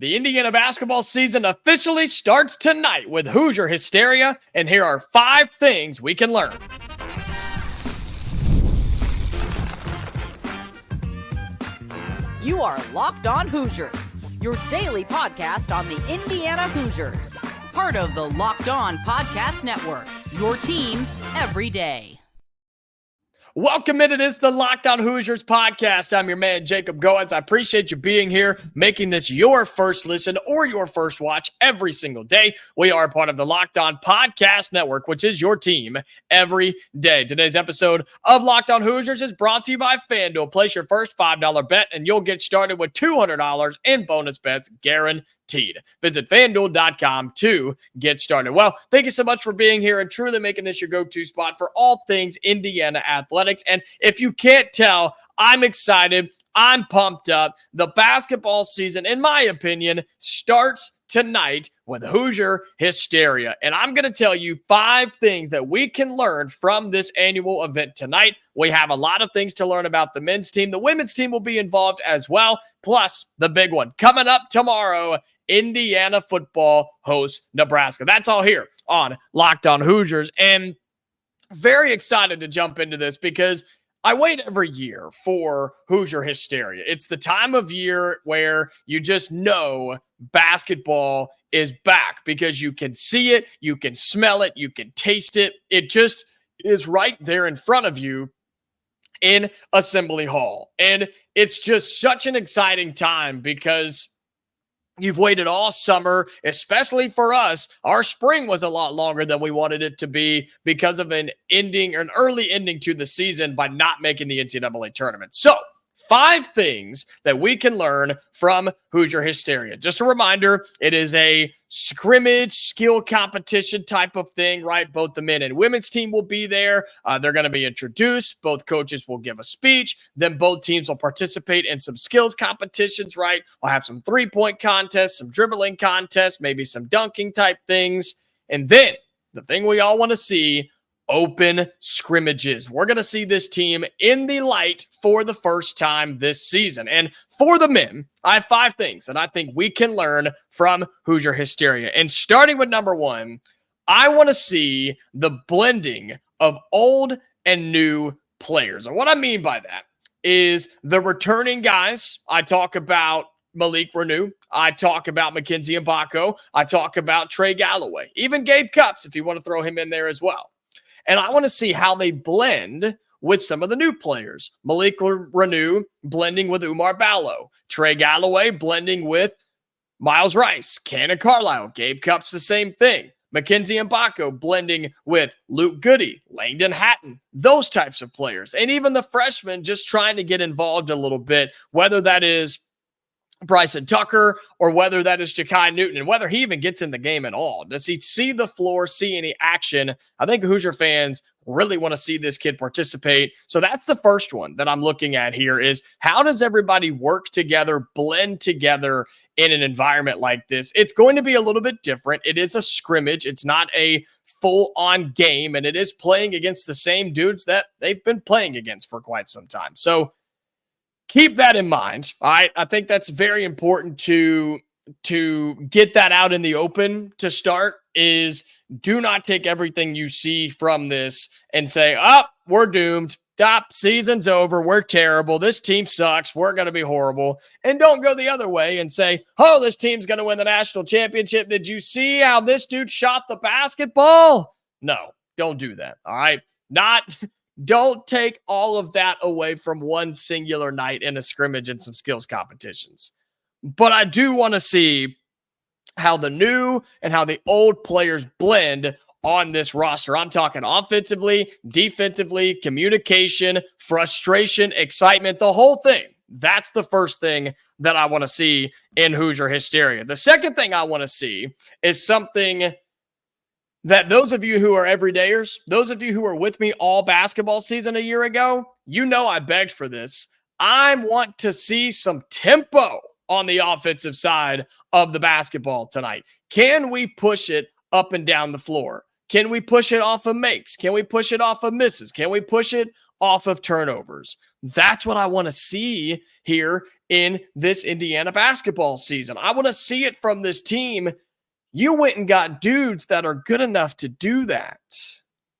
The Indiana basketball season officially starts tonight with Hoosier Hysteria, and here are 5 things we can learn. You are Locked On Hoosiers, your daily podcast on the Indiana Hoosiers. Part of the Locked On Podcast Network, your team every day. Welcome in. It is the Locked On Hoosiers podcast. I'm your man, Jacob Goins. I appreciate you being here, making this your first listen or your first watch every single day. We are a part of the Locked On Podcast Network, which is your team every day. Today's episode of Locked On Hoosiers is brought to you by FanDuel. Place your first $5 bet, and you'll get started with $200 in bonus bets guaranteed. Visit FanDuel.com to get started. Well, thank you so much for being here and truly making this your go-to spot for all things Indiana athletics. And if you can't tell, I'm excited. I'm pumped up. The basketball season, in my opinion, starts tonight with Hoosier Hysteria. And I'm going to tell you 5 things that we can learn from this annual event tonight. We have a lot of things to learn about the men's team. The women's team will be involved as well. Plus, the big one coming up tomorrow, Indiana football hosts Nebraska. That's all here on Locked On Hoosiers. And very excited to jump into this because I wait every year for Hoosier Hysteria. It's the time of year where you just know basketball is back because you can see it, you can smell it, you can taste it. It just is right there in front of you in Assembly Hall. And it's just such an exciting time because you've waited all summer, especially for us. Our spring was a lot longer than we wanted it to be because of an early ending to the season by not making the NCAA tournament. So, 5 things that we can learn from Hoosier Hysteria. Just a reminder, it is a scrimmage skill competition type of thing, right? Both the men and women's team will be there. They're going to be introduced. Both coaches will give a speech. Then both teams will participate in some skills competitions, right? We'll have some 3-point contests, some dribbling contests, maybe some dunking type things. And then the thing we all want to see, open scrimmages. We're going to see this team in the light for the first time this season. And for the men, I have 5 things that I think we can learn from Hoosier Hysteria. And starting with number 1, I want to see the blending of old and new players. And what I mean by that is the returning guys. I talk about Malik, Reneau. I talk about Mackenzie and Ballo. I talk about Trey, Galloway. Even Gabe Cupps, if you want to throw him in there as well. And I want to see how they blend with some of the new players. Malik Reneau blending with Oumar Ballo. Trey Galloway blending with Myles Rice. Cannon Carlisle. Gabe Cupps, the same thing. Mackenzie and Ballo blending with Luke Goody, Langdon Hatton, those types of players. And even the freshmen just trying to get involved a little bit, whether that is Bryson Tucker or whether that is Ja'Kai Newton and whether he even gets in the game at all. Does he see the floor, see any action? I think Hoosier fans really want to see this kid participate. So that's the first one that I'm looking at here is how does everybody work together, blend together in an environment like this? It's going to be a little bit different. It is a scrimmage. It's not a full-on game, and it is playing against the same dudes that they've been playing against for quite some time. So keep that in mind. All right. I think that's very important to get that out in the open to start is do not take everything you see from this and say, oh, we're doomed. Stop. Season's over. We're terrible. This team sucks. We're going to be horrible. And don't go the other way and say, oh, this team's going to win the national championship. Did you see how this dude shot the basketball? No, don't do that. All right. Don't take all of that away from one singular night in a scrimmage and some skills competitions. But I do want to see how the new and how the old players blend on this roster. I'm talking offensively, defensively, communication, frustration, excitement, the whole thing. That's the first thing that I want to see in Hoosier Hysteria. The second thing I want to see is something that those of you who are everydayers, those of you who were with me all basketball season a year ago, you know I begged for this. I want to see some tempo on the offensive side of the basketball tonight. Can we push it up and down the floor? Can we push it off of makes? Can we push it off of misses? Can we push it off of turnovers. That's what I want to see here in this Indiana basketball season. I want to see it from this team. You went and got dudes that are good enough to do that.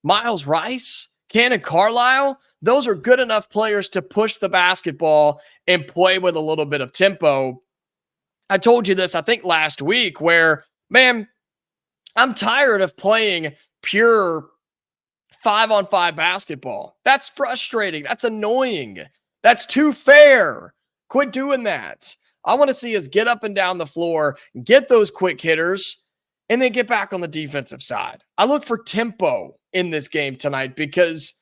Myles Rice, Cannon Carlisle, those are good enough players to push the basketball and play with a little bit of tempo. I told you this, I think, last week where, man, I'm tired of playing pure 5-on-5 basketball. That's frustrating. That's annoying. That's too fair. Quit doing that. I want to see us get up and down the floor, get those quick hitters, and then get back on the defensive side. I look for tempo in this game tonight because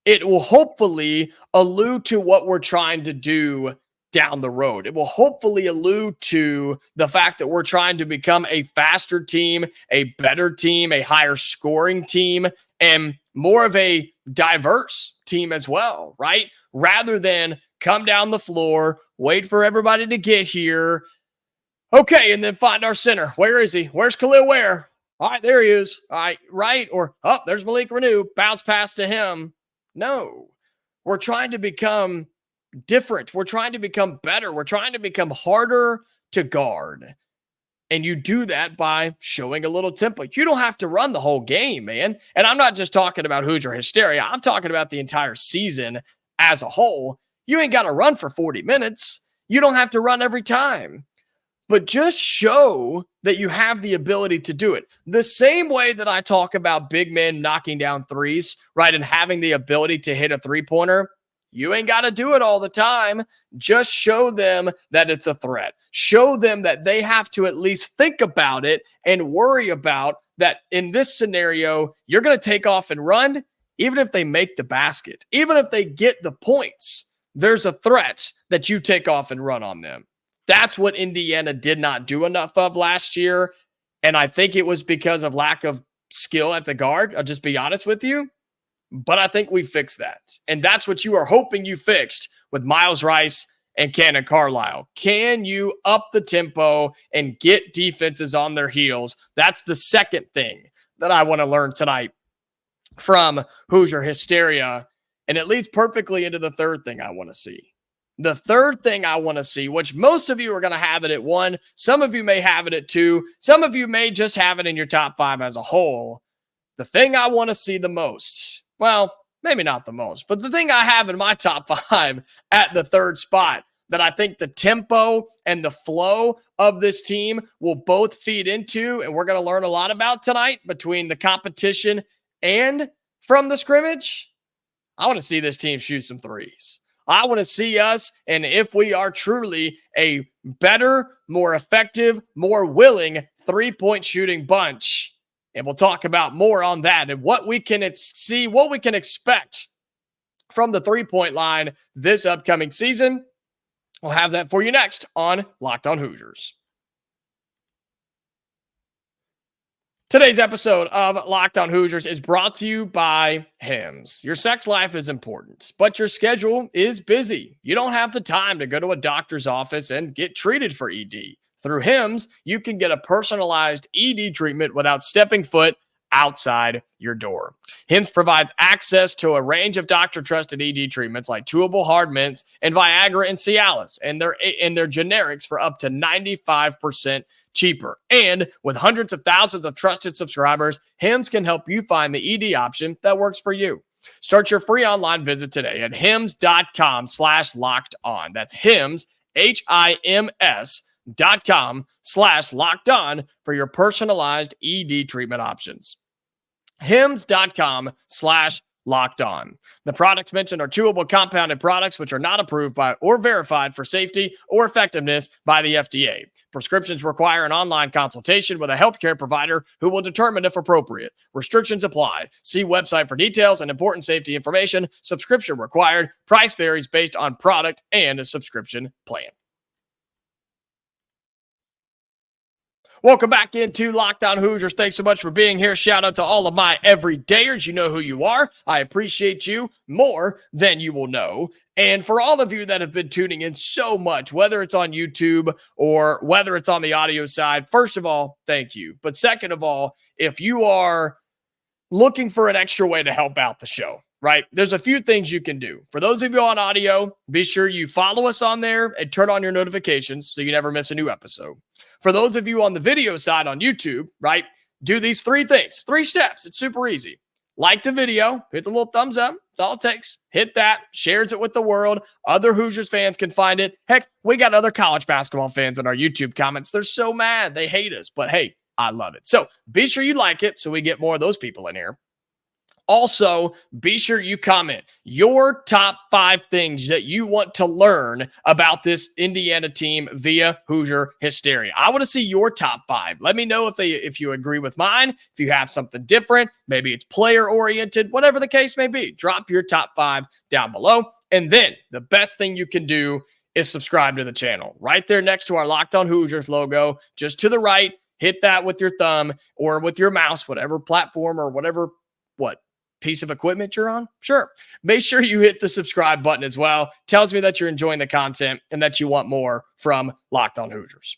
it will hopefully allude to what we're trying to do down the road. It will hopefully allude to the fact that we're trying to become a faster team, a better team, a higher scoring team, and more of a diverse team as well, right? Rather than come down the floor, wait for everybody to get here. Okay, and then find our center. Where is he? Where's Khalil Ware? All right, there he is. All right, right? Or, oh, there's Malik Reneau. Bounce pass to him. No. We're trying to become different. We're trying to become better. We're trying to become harder to guard. And you do that by showing a little tempo. You don't have to run the whole game, man. And I'm not just talking about Hoosier Hysteria. I'm talking about the entire season as a whole. You ain't got to run for 40 minutes. You don't have to run every time. But just show that you have the ability to do it. The same way that I talk about big men knocking down threes, right, and having the ability to hit a three-pointer, you ain't got to do it all the time. Just show them that it's a threat. Show them that they have to at least think about it and worry about that in this scenario, you're going to take off and run, even if they make the basket, even if they get the points, there's a threat that you take off and run on them. That's what Indiana did not do enough of last year. And I think it was because of lack of skill at the guard. I'll just be honest with you. But I think we fixed that. And that's what you are hoping you fixed with Myles Rice and Cannon Carlisle. Can you up the tempo and get defenses on their heels? That's the second thing that I want to learn tonight from Hoosier Hysteria. And it leads perfectly into the third thing I want to see. The third thing I want to see, which most of you are going to have it at 1. Some of you may have it at 2. Some of you may just have it in your top 5 as a whole. The thing I want to see the most, well, maybe not the most, but the thing I have in my top 5 at the third spot that I think the tempo and the flow of this team will both feed into, and we're going to learn a lot about tonight between the competition and from the scrimmage. I want to see this team shoot some threes. I want to see us, and if we are truly a better, more effective, more willing three-point shooting bunch. And we'll talk about more on that and what we can see, what we can expect from the three-point line this upcoming season. We'll have that for you next on Locked On Hoosiers. Today's episode of Locked On Hoosiers is brought to you by Hims. Your sex life is important, but your schedule is busy. You don't have the time to go to a doctor's office and get treated for ED. Through Hims, you can get a personalized ED treatment without stepping foot outside your door. Hims provides access to a range of doctor-trusted ED treatments like chewable hard mints and Viagra and Cialis, and their generics for up to 95% cheaper. And with hundreds of thousands of trusted subscribers, Hims can help you find the ED option that works for you. Start your free online visit today at hims.com/lockedon. That's Hims, HIMS.com/lockedon for your personalized ED treatment options. Hims.com/lockedon. The products mentioned are chewable compounded products which are not approved by or verified for safety or effectiveness by the FDA. Prescriptions require an online consultation with a healthcare provider who will determine if appropriate. Restrictions apply. See website for details and important safety information. Subscription required. Price varies based on product and a subscription plan. Welcome back into Locked On Hoosiers. Thanks so much for being here. Shout out to all of my everydayers. You know who you are. I appreciate you more than you will know. And for all of you that have been tuning in so much, whether it's on YouTube or whether it's on the audio side, first of all, thank you. But second of all, if you are looking for an extra way to help out the show, right? There's a few things you can do. For those of you on audio, be sure you follow us on there and turn on your notifications so you never miss a new episode. For those of you on the video side on YouTube, right, do these 3 things, 3 steps. It's super easy. Like the video, hit the little thumbs up. That's all it takes. Hit that, shares it with the world. Other Hoosiers fans can find it. Heck, we got other college basketball fans in our YouTube comments. They're so mad. They hate us, but hey, I love it. So be sure you like it so we get more of those people in here. Also, be sure you comment your top 5 things that you want to learn about this Indiana team via Hoosier Hysteria. I want to see your top 5. Let me know if you agree with mine, if you have something different, maybe it's player oriented, whatever the case may be. Drop your top 5 down below. And then the best thing you can do is subscribe to the channel. Right there next to our Locked On Hoosiers logo, just to the right, hit that with your thumb or with your mouse, whatever platform or whatever piece of equipment you're on. Sure. Make sure you hit the subscribe button as well. Tells me that you're enjoying the content and that you want more from Locked On Hoosiers.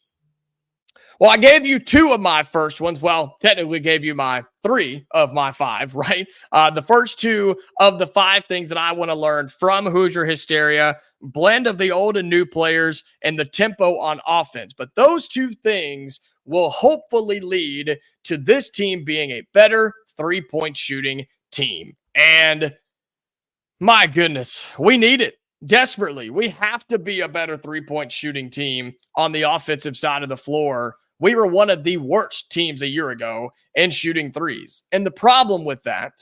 Well, I gave you 2 of my first ones. Well, technically gave you my 3 of my 5, right? The first 2 of the 5 things that I want to learn from Hoosier Hysteria, blend of the old and new players and the tempo on offense. But those 2 things will hopefully lead to this team being a better 3-point shooting team. And my goodness, we need it desperately. We have to be a better 3-point shooting team on the offensive side of the floor. We were one of the worst teams a year ago in shooting threes. And the problem with that,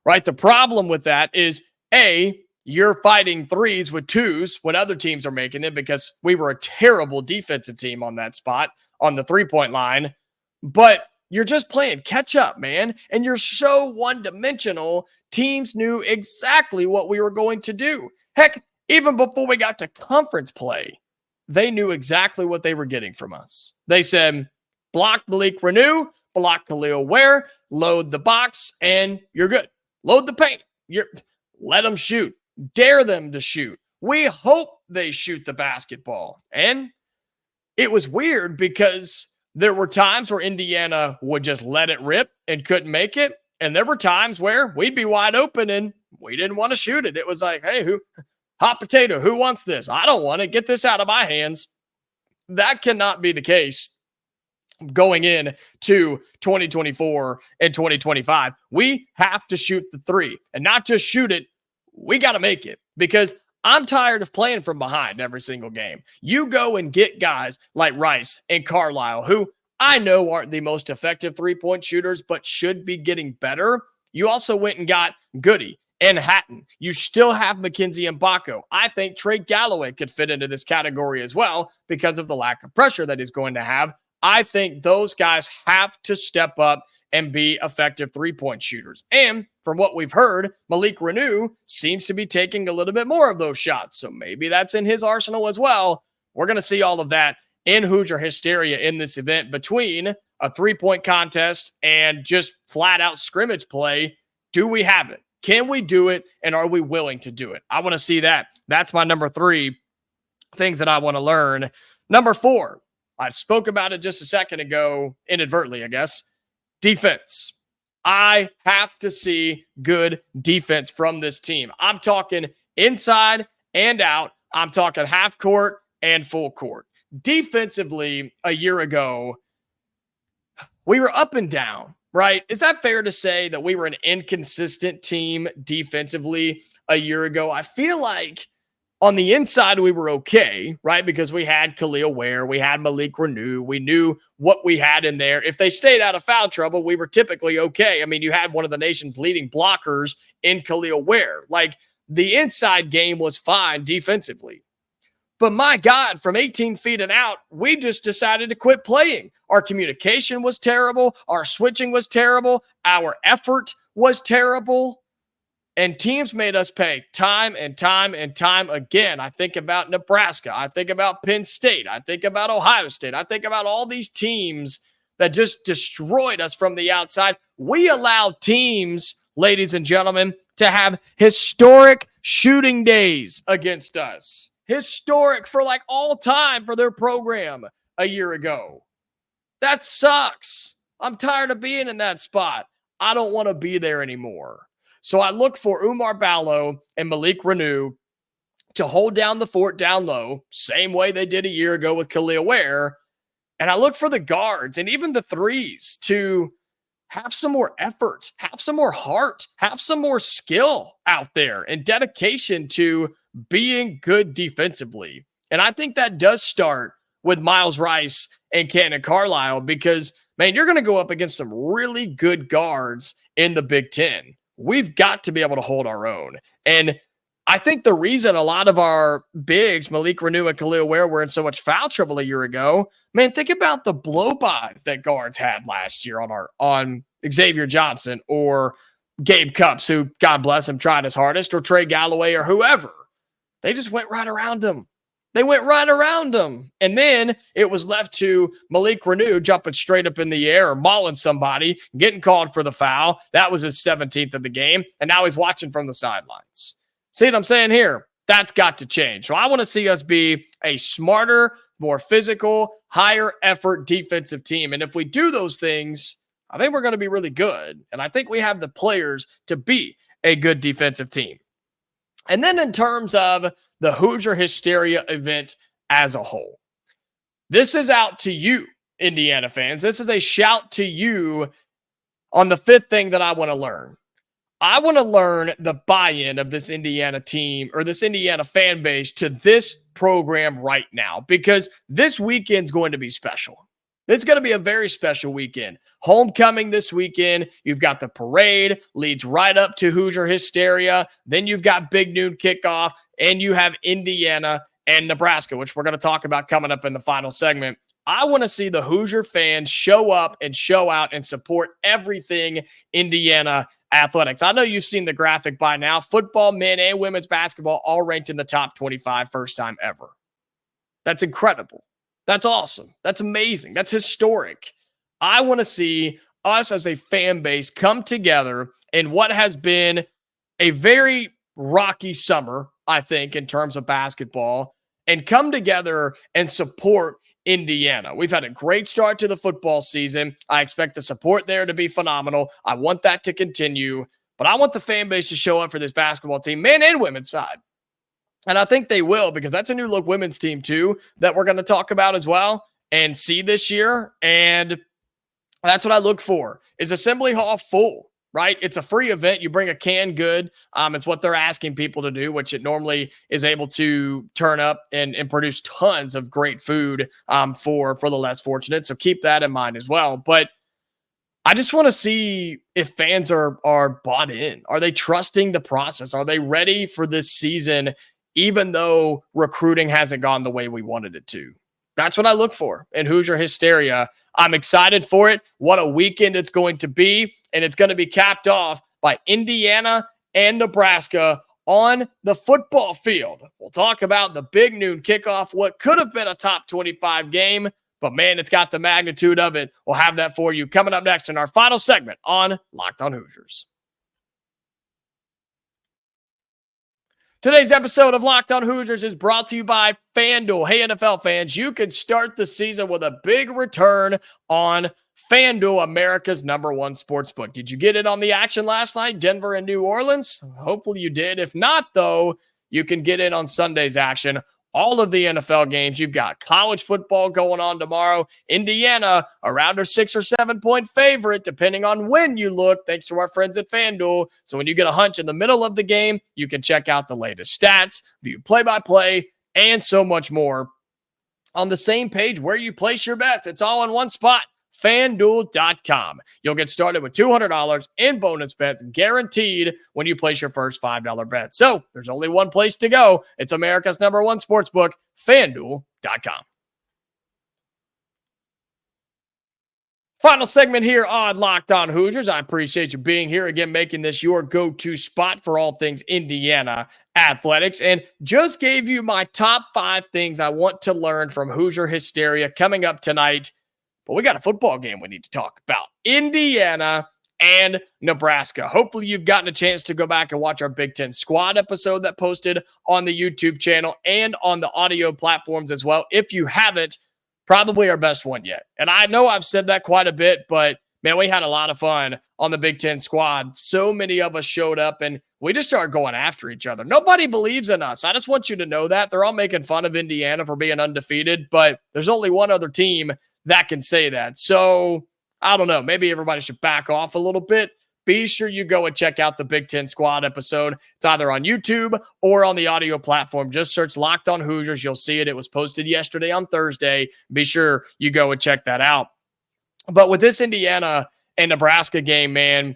right? The problem with that is you're fighting threes with 2s when other teams are making them because we were a terrible defensive team on that spot on the 3-point line. But you're just playing catch up, man. And you're so one-dimensional. Teams knew exactly what we were going to do. Heck, even before we got to conference play, they knew exactly what they were getting from us. They said, block Malik Reneau, block Khalil Ware, load the box, and you're good. Load the paint. Let them shoot. Dare them to shoot. We hope they shoot the basketball. And it was weird because there were times where Indiana would just let it rip and couldn't make it. And there were times where we'd be wide open and we didn't want to shoot it. It was like, hey, hot potato, who wants this? I don't want it. Get this out of my hands. That cannot be the case going in to 2024 and 2025. We have to shoot the 3 and not just shoot it. We got to make it because I'm tired of playing from behind every single game. You go and get guys like Rice and Carlisle, who I know aren't the most effective 3-point shooters, but should be getting better. You also went and got Goody and Hatton. You still have McKenzie and Ballo. I think Trey Galloway could fit into this category as well because of the lack of pressure that he's going to have. I think those guys have to step up and be effective 3-point shooters. And from what we've heard, Malik Reneau seems to be taking a little bit more of those shots. So maybe that's in his arsenal as well. We're going to see all of that in Hoosier Hysteria in this event between a 3-point contest and just flat out scrimmage play. Do we have it? Can we do it? And are we willing to do it? I want to see that. That's my number 3 things that I want to learn. Number 4, I spoke about it just a second ago, inadvertently, I guess. Defense. I have to see good defense from this team. I'm talking inside and out. I'm talking half court and full court. Defensively, a year ago, we were up and down, right? Is that fair to say that we were an inconsistent team defensively a year ago? I feel like on the inside, we were okay, right? Because we had Khalil Ware, we had Malik Reneau, we knew what we had in there. If they stayed out of foul trouble, we were typically okay. I mean, you had one of the nation's leading blockers in Khalil Ware. Like, the inside game was fine defensively. But my God, from 18 feet and out, we just decided to quit playing. Our communication was terrible. Our switching was terrible. Our effort was terrible. And teams made us pay time and time and time again. I think about Nebraska. I think about Penn State. I think about Ohio State. I think about all these teams that just destroyed us from the outside. We allowed teams, ladies and gentlemen, to have historic shooting days against us. Historic for like all time for their program a year ago. That sucks. I'm tired of being in that spot. I don't want to be there anymore. So I look for Oumar Ballo and Malik Reneau to hold down the fort down low, same way they did a year ago with Khalil Ware. And I look for the guards and even the threes to have some more effort, have some more heart, have some more skill out there and dedication to being good defensively. And I think that does start with Myles Rice and Cannon Carlisle because, man, you're going to go up against some really good guards in the Big Ten. We've got to be able to hold our own. And I think the reason a lot of our bigs, Malik Reneau and Khalil Ware, were in so much foul trouble a year ago, man, think about the blow-bys that guards had last year on Xavier Johnson or Gabe Cupps, who, God bless him, tried his hardest, or Trey Galloway or whoever. They just went right around him. They went right around him. And then it was left to Malik Reneau jumping straight up in the air or mauling somebody, getting called for the foul. That was his 17th of the game, and now he's watching from the sidelines. See what I'm saying here? That's got to change. So I want to see us be a smarter, more physical, higher effort defensive team. And if we do those things, I think we're going to be really good. And I think we have the players to be a good defensive team. And then in terms of the Hoosier Hysteria event as a whole, this is out to you, Indiana fans. This is a shout to you on the fifth thing that I want to learn. I want to learn the buy-in of this Indiana team or this Indiana fan base to this program right now, because this weekend's going to be special. It's going to be a very special weekend. Homecoming this weekend. You've got the parade, leads right up to Hoosier Hysteria. Then you've got big noon kickoff, and you have Indiana and Nebraska, which we're going to talk about coming up in the final segment. I want to see the Hoosier fans show up and show out and support everything Indiana athletics. I know you've seen the graphic by now. Football, men and women's basketball, all ranked in the top 25 first time ever. That's incredible. That's awesome. That's amazing. That's historic. I want to see us as a fan base come together in what has been a very rocky summer, I think, in terms of basketball, and come together and support Indiana. We've had a great start to the football season. I expect the support there to be phenomenal. I want that to continue, but I want the fan base to show up for this basketball team, men and women's side. And I think they will, because that's a new look women's team too that we're going to talk about as well and see this year. And that's what I look for, is Assembly Hall full, right? It's a free event. You bring a canned good. It's what they're asking people to do, which it normally is able to turn up and produce tons of great food for the less fortunate. So keep that in mind as well. But I just want to see if fans are bought in. Are they trusting the process? Are they ready for this season, even though recruiting hasn't gone the way we wanted it to? That's what I look for in Hoosier Hysteria. I'm excited for it. What a weekend it's going to be. And it's going to be capped off by Indiana and Nebraska on the football field. We'll talk about the big noon kickoff, what could have been a top 25 game, but man, it's got the magnitude of it. We'll have that for you coming up next in our final segment on Locked on Hoosiers. Today's episode of Locked on Hoosiers is brought to you by FanDuel. Hey, NFL fans, you could start the season with a big return on FanDuel, America's #1 sportsbook. Did you get in on the action last night, Denver and New Orleans? Hopefully you did. If not, though, you can get in on Sunday's action. All of the NFL games. You've got college football going on tomorrow. Indiana, around a 6 or 7 point favorite, depending on when you look, thanks to our friends at FanDuel. So when you get a hunch in the middle of the game, you can check out the latest stats, view play-by-play, and so much more on the same page where you place your bets. It's all in one spot. FanDuel.com. You'll get started with $200 in bonus bets guaranteed when you place your first $5 bet. So there's only one place to go. It's America's #1 sportsbook, FanDuel.com. Final segment here on Locked on Hoosiers. I appreciate you being here again, making this your go-to spot for all things Indiana athletics, and just gave you my top 5 things I want to learn from Hoosier Hysteria coming up tonight. But we got a football game we need to talk about. Indiana and Nebraska. Hopefully you've gotten a chance to go back and watch our Big Ten Squad episode that posted on the YouTube channel and on the audio platforms as well. If you haven't, probably our best one yet. And I know I've said that quite a bit, but man, we had a lot of fun on the Big Ten squad. So many of us showed up and we just started going after each other. Nobody believes in us. I just want you to know that. They're all making fun of Indiana for being undefeated, but there's only one other team that can say that. So I don't know. Maybe everybody should back off a little bit. Be sure you go and check out the Big Ten Squad episode. It's either on YouTube or on the audio platform. Just search Locked On Hoosiers. You'll see it. It was posted yesterday on Thursday. Be sure you go and check that out. But with this Indiana and Nebraska game, man,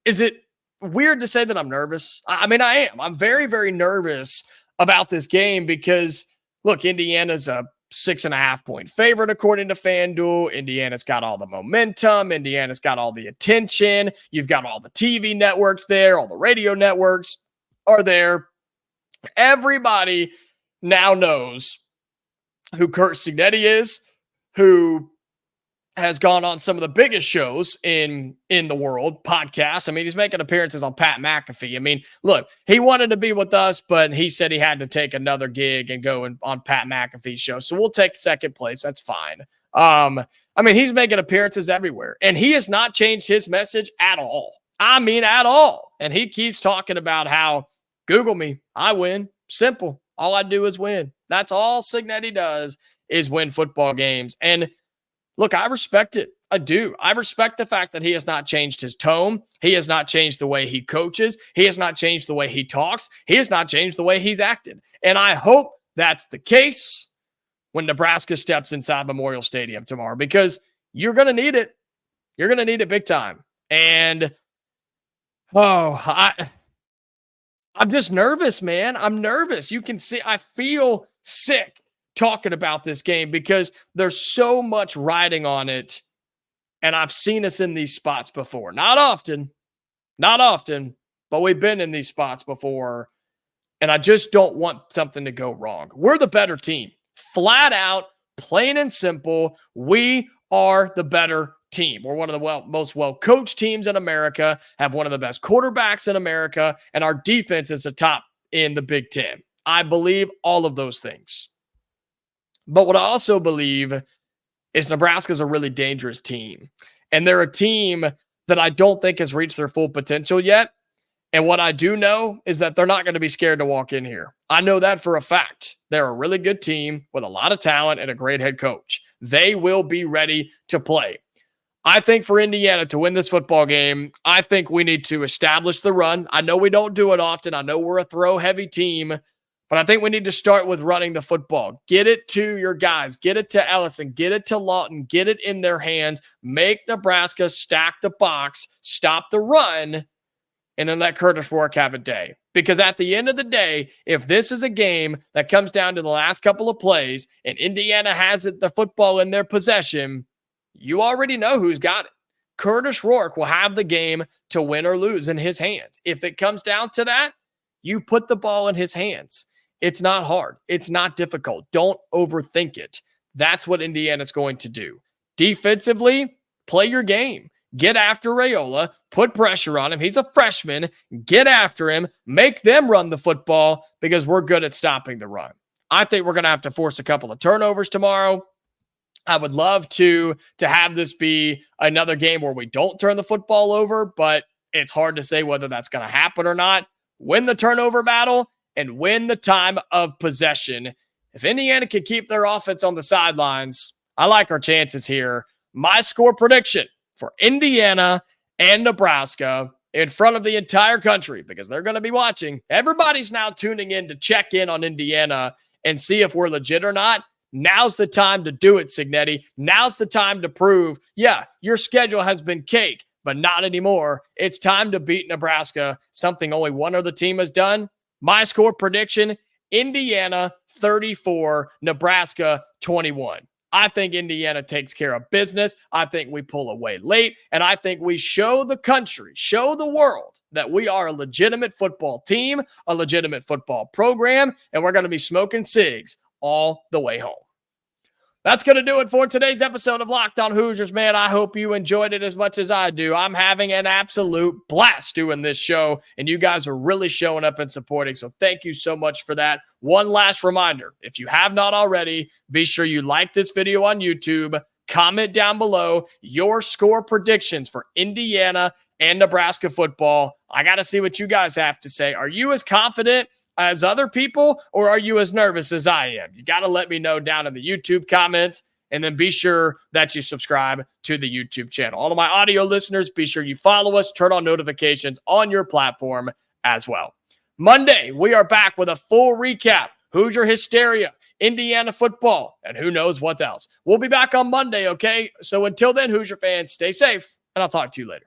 is it weird to say that I'm nervous? I mean, I am. I'm very, very nervous about this game because, look, Indiana's a 6.5-point favorite according to FanDuel. Indiana's got all the momentum. Indiana's got all the attention. You've got all the TV networks there. All the radio networks are there. Everybody now knows who Curt Cignetti is, who has gone on some of the biggest shows in the world, podcasts. I mean, he's making appearances on Pat McAfee. I mean, look, he wanted to be with us, but he said he had to take another gig and go on Pat McAfee's show. So we'll take second place. That's fine. I mean, he's making appearances everywhere, and he has not changed his message at all. I mean, at all. And he keeps talking about how, Google me, I win. Simple. All I do is win. That's all Cignetti does is win football games. And look, I respect it. I do. I respect the fact that he has not changed his tone. He has not changed the way he coaches. He has not changed the way he talks. He has not changed the way he's acted. And I hope that's the case when Nebraska steps inside Memorial Stadium tomorrow, because you're going to need it. You're going to need it big time. And, I'm just nervous, man. I'm nervous. You can see, I feel sick talking about this game because there's so much riding on it. And I've seen us in these spots before. Not often, but we've been in these spots before. And I just don't want something to go wrong. We're the better team. Flat out, plain and simple. We are the better team. We're one of the most well-coached teams in America, have one of the best quarterbacks in America, and our defense is the top in the Big Ten. I believe all of those things. But what I also believe is Nebraska's a really dangerous team. And they're a team that I don't think has reached their full potential yet. And what I do know is that they're not going to be scared to walk in here. I know that for a fact. They're a really good team with a lot of talent and a great head coach. They will be ready to play. I think for Indiana to win this football game, I think we need to establish the run. I know we don't do it often. I know we're a throw-heavy team. But I think we need to start with running the football. Get it to your guys. Get it to Ellison. Get it to Lawton. Get it in their hands. Make Nebraska stack the box. Stop the run. And then let Curtis Rourke have a day. Because at the end of the day, if this is a game that comes down to the last couple of plays and Indiana has the football in their possession, you already know who's got it. Curtis Rourke will have the game to win or lose in his hands. If it comes down to that, you put the ball in his hands. It's not hard. It's not difficult. Don't overthink it. That's what Indiana's going to do. Defensively, play your game. Get after Raiola. Put pressure on him. He's a freshman. Get after him. Make them run the football because we're good at stopping the run. I think we're going to have to force a couple of turnovers tomorrow. I would love to have this be another game where we don't turn the football over, but it's hard to say whether that's going to happen or not. Win the turnover battle and win the time of possession. If Indiana can keep their offense on the sidelines, I like our chances here. My score prediction for Indiana and Nebraska in front of the entire country, because they're going to be watching. Everybody's now tuning in to check in on Indiana and see if we're legit or not. Now's the time to do it, Cignetti. Now's the time to prove, yeah, your schedule has been cake, but not anymore. It's time to beat Nebraska, something only one other team has done. My score prediction, Indiana 34, Nebraska 21. I think Indiana takes care of business. I think we pull away late, and I think we show the country, show the world that we are a legitimate football team, a legitimate football program, and we're going to be smoking cigs all the way home. That's going to do it for today's episode of Locked On Hoosiers, man. I hope you enjoyed it as much as I do. I'm having an absolute blast doing this show, and you guys are really showing up and supporting, so thank you so much for that. One last reminder, if you have not already, be sure you like this video on YouTube, comment down below your score predictions for Indiana and Nebraska football. I got to see what you guys have to say. Are you as confident as other people, or are you as nervous as I am? You got to let me know down in the YouTube comments, and then be sure that you subscribe to the YouTube channel. All of my audio listeners, be sure you follow us, turn on notifications on your platform as well. Monday, we are back with a full recap. Hoosier Hysteria, Indiana football, and who knows what else. We'll be back on Monday, okay? So until then, Hoosier fans, stay safe, and I'll talk to you later.